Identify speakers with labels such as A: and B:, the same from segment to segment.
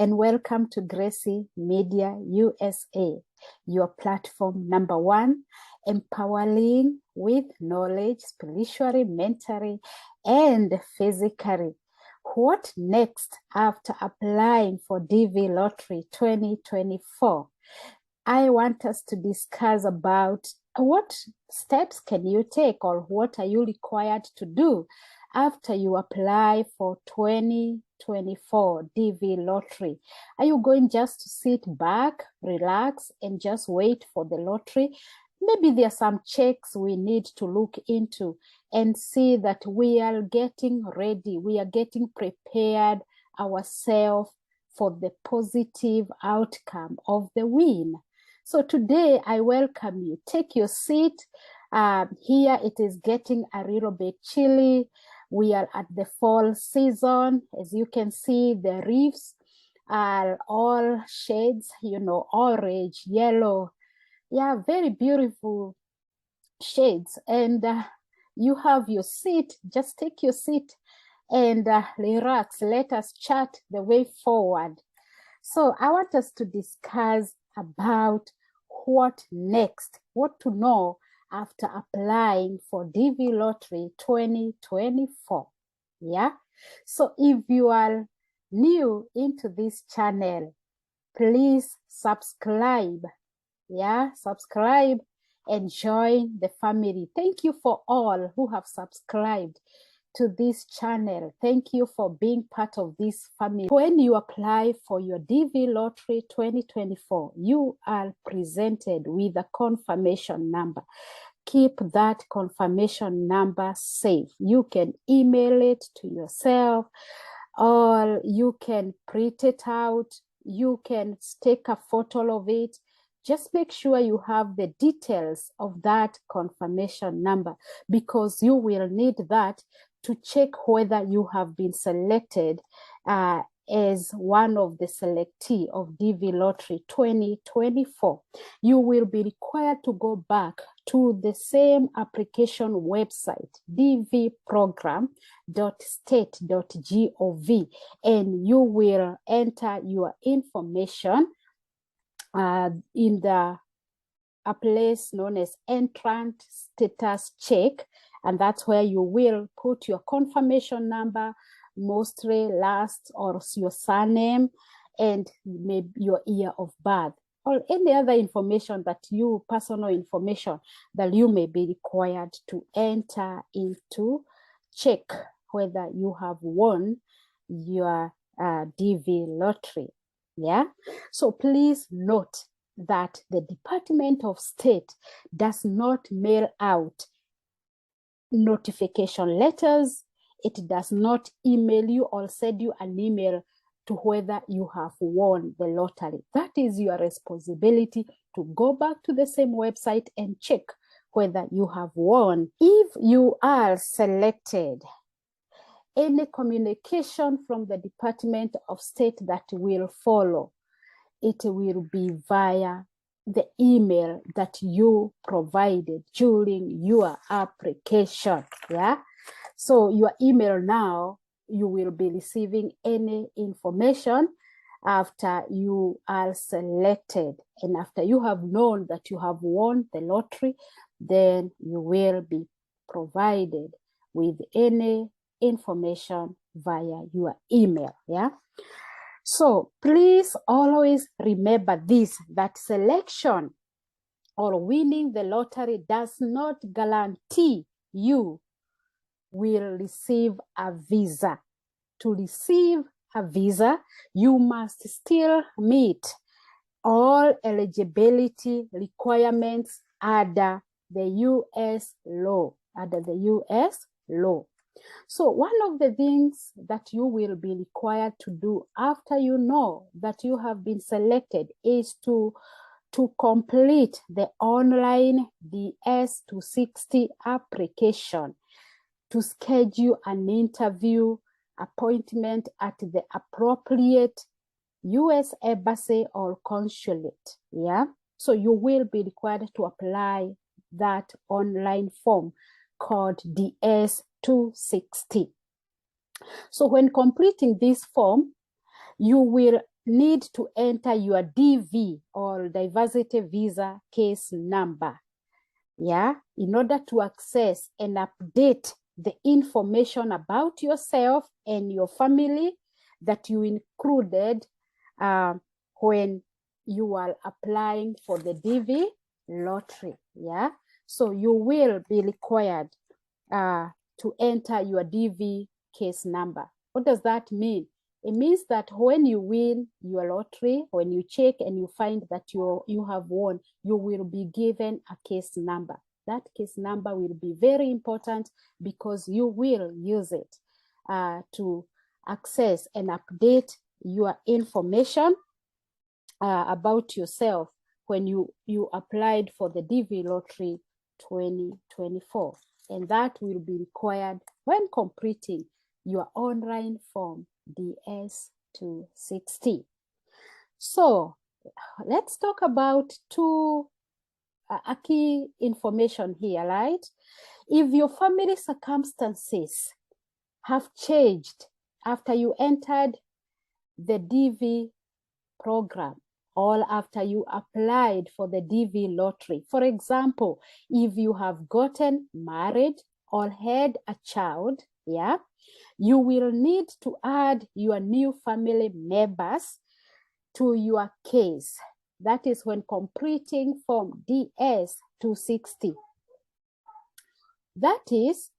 A: and welcome to Gracie Media USA, your platform #1, empowering with knowledge, spiritually, mentally, and physically. What next after applying for DV Lottery 2024? I want us to discuss about what steps can you take, or what are you required to do after you apply for 2024 DV Lottery. Are you going just to sit back, relax, and just wait for the lottery? Maybe there are some checks we need to look into and see that we are getting ready, we are getting prepared ourselves for the positive outcome of the win. So today I welcome you. Take your seat. Here it is getting a little bit chilly. We are at the fall season. As you can see, the leaves are all shades, orange, yellow. Yeah, very beautiful shades. And you have your seat. Just take your seat and relax. Let us chat the way forward. So I want us to discuss about what next, what to know after applying for DV Lottery 2024. Yeah. So if you are new into this channel, please subscribe. Yeah, subscribe and join the family. Thank you for all who have subscribed to this channel. Thank you for being part of this family. When you apply for your DV Lottery 2024, you are presented with a confirmation number. Keep that confirmation number safe. You can email it to yourself, or you can print it out. You can take a photo of it. Just make sure you have the details of that confirmation number, because you will need that to check whether you have been selected as one of the selectee of DV Lottery 2024. You will be required to go back to the same application website, dvprogram.state.gov, and you will enter your information in a place known as entrant status check, and that's where you will put your confirmation number, mostly last, or your surname, and maybe your year of birth, or any other information that you, personal information that you may be required to enter into check whether you have won your DV Lottery. Yeah. So please note that the Department of State does not mail out notification letters. It does not email you or send you an email to whether you have won the lottery. That is your responsibility, to go back to the same website and check whether you have won. If you are selected, any communication from the Department of State that will follow, it will be via the email that you provided during your application. Yeah. So your email now, you will be receiving any information after you are selected, and after you have known that you have won the lottery, then you will be provided with any information via your email. Yeah. So please always remember this, that selection or winning the lottery does not guarantee you will receive a visa. To receive a visa, you must still meet all eligibility requirements under the U.S. law. So one of the things that you will be required to do after you know that you have been selected is to complete the online DS-260 application, to schedule an interview appointment at the appropriate U.S. embassy or consulate. Yeah. So you will be required to apply that online form called DS-260. So when completing this form, you will need to enter your DV or diversity visa case number, yeah, in order to access and update the information about yourself and your family that you included when you are applying for the DV lottery, yeah. So you will be required to enter your DV case number. What does that mean? It means that when you win your lottery, when you check and you find that you have won, you will be given a case number. That case number will be very important because you will use it to access and update your information about yourself when you applied for the DV lottery 2024. And that will be required when completing your online form DS260. So let's talk about two key information here, right? If your family circumstances have changed after you entered the DV program, or after you applied for the DV lottery. For example, if you have gotten married or had a child, yeah, you will need to add your new family members to your case. That is when completing form DS260. That is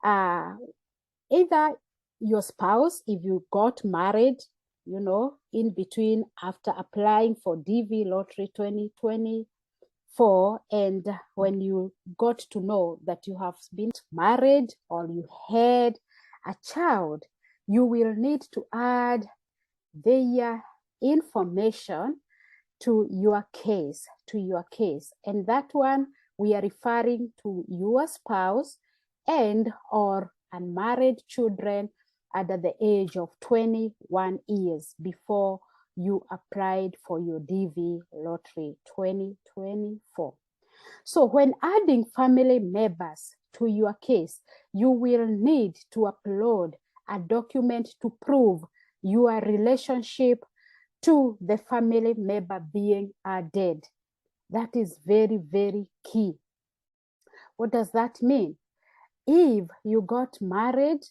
A: either your spouse, if you got married, you know, in between after applying for DV lottery 2024, and when you got to know that you have been married or you had a child, you will need to add their information to your case, and that one we are referring to your spouse and or unmarried children under the age of 21 years before you applied for your DV lottery 2024. So when adding family members to your case, you will need to upload a document to prove your relationship to the family member being added. That is very, very key. What does that mean? If you got married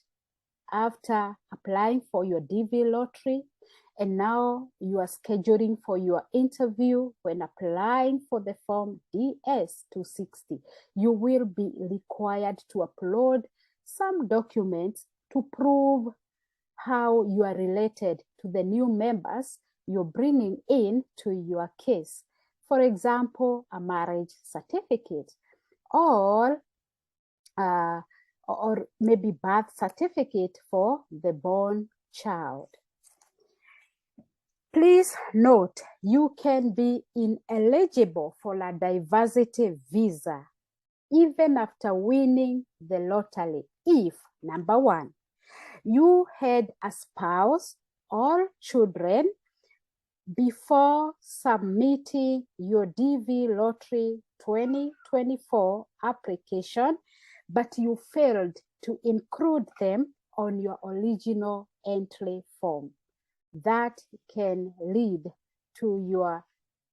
A: after applying for your DV lottery, and now you are scheduling for your interview when applying for the form DS260, you will be required to upload some documents to prove how you are related to the new members you're bringing in to your case. For example, a marriage certificate or maybe birth certificate for the born child. Please note, you can be ineligible for a diversity visa even after winning the lottery if, number one, you had a spouse or children before submitting your DV lottery 2024 application, but you failed to include them on your original entry form. That can lead to your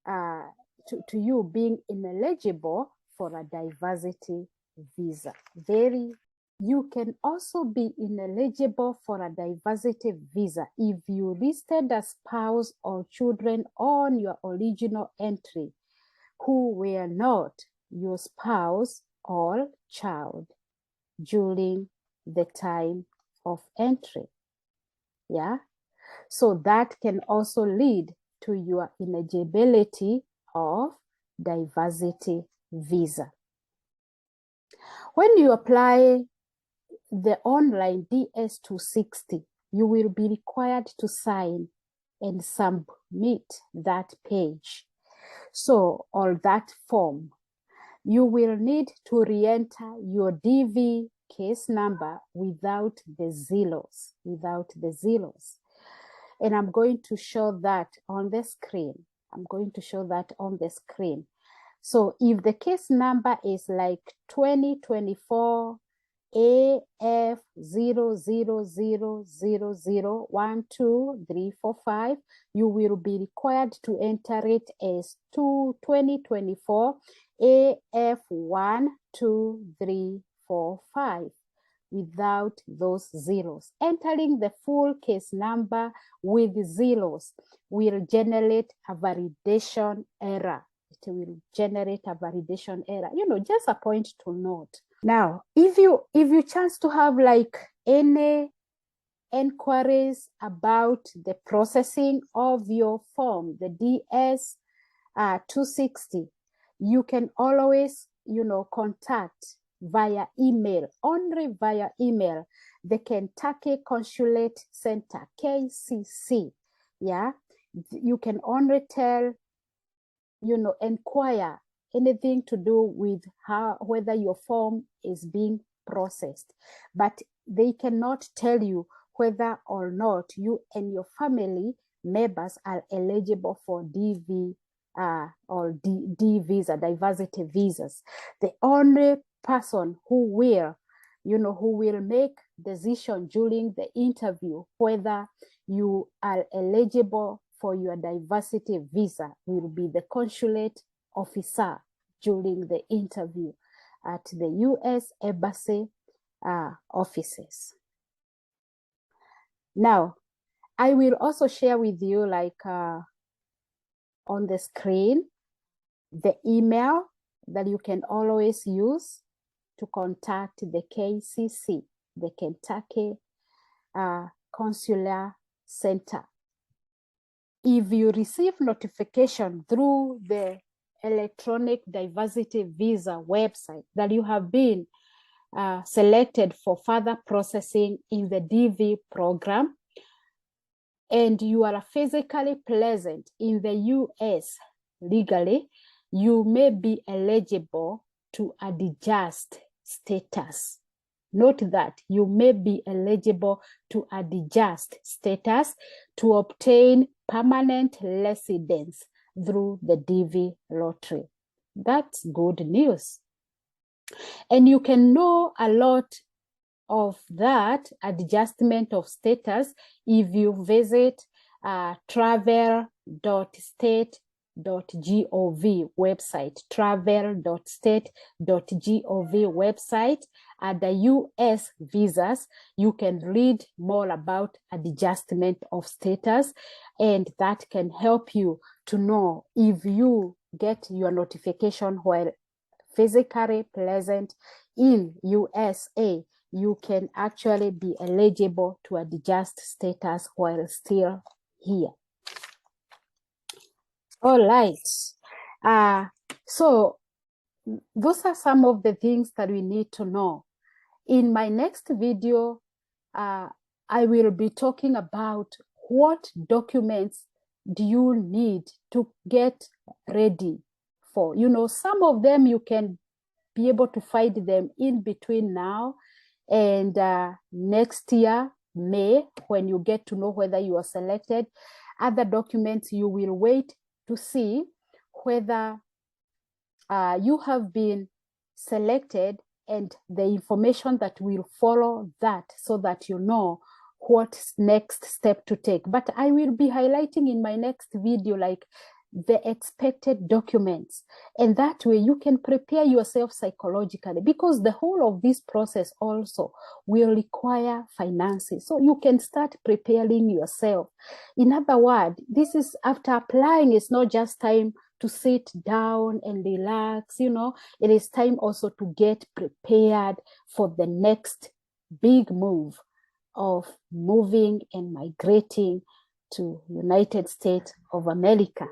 A: to you being ineligible for a diversity visa. You can also be ineligible for a diversity visa if you listed a spouse or children on your original entry who were not your spouse or child during the time of entry. Yeah, so that can also lead to your ineligibility of diversity visa. When you apply the online DS260, you will be required to sign and submit that page. So, or that form, you will need to re-enter your DV case number without the zeros, And I'm going to show that on the screen. So if the case number is like 2024 AF0000012345. You will be required to enter it as 2024 AF12345 without those zeros. Entering the full case number with zeros will generate a validation error. It will generate a validation error. You know, just a point to note. Now, if you chance to have like any inquiries about the processing of your form, the DS 260, you can always, you know, contact via email, only via email, the Kentucky Consulate Center, KCC. Yeah, you can only tell, you know, inquire anything to do with whether your form is being processed, but they cannot tell you whether or not you and your family members are eligible for DV or D visa, diversity visas. The only person who will, you know, who will make decision during the interview whether you are eligible for your diversity visa will be the consulate officer during the interview at the U.S. Embassy offices. Now, I will also share with you, like on the screen, the email that you can always use to contact the KCC, the Kentucky Consular Center. If you receive notification through the electronic diversity visa website that you have been selected for further processing in the DV program, and you are physically present in the US legally, you may be eligible to adjust status. Note that you may be eligible to adjust status to obtain permanent residence through the DV lottery. That's good news. And you can know a lot of that adjustment of status if you visit travel.state.gov website, travel.state.gov website. At the US visas, you can read more about adjustment of status, and that can help you to know if you get your notification while physically present in USA, you can actually be eligible to adjust status while still here. All right. So those are some of the things that we need to know. In my next video, I will be talking about what documents do you need to get ready for. You know, some of them you can be able to find them in between now and next year, May, when you get to know whether you are selected. Other documents you will wait to see whether you have been selected and the information that will follow that, so that you know what next step to take. But I will be highlighting in my next video like the expected documents, and that way you can prepare yourself psychologically, because the whole of this process also will require finances, so you can start preparing yourself. In other words, this is after applying, it's not just time to sit down and relax, you know, it is time also to get prepared for the next big move of moving and migrating to United States of America.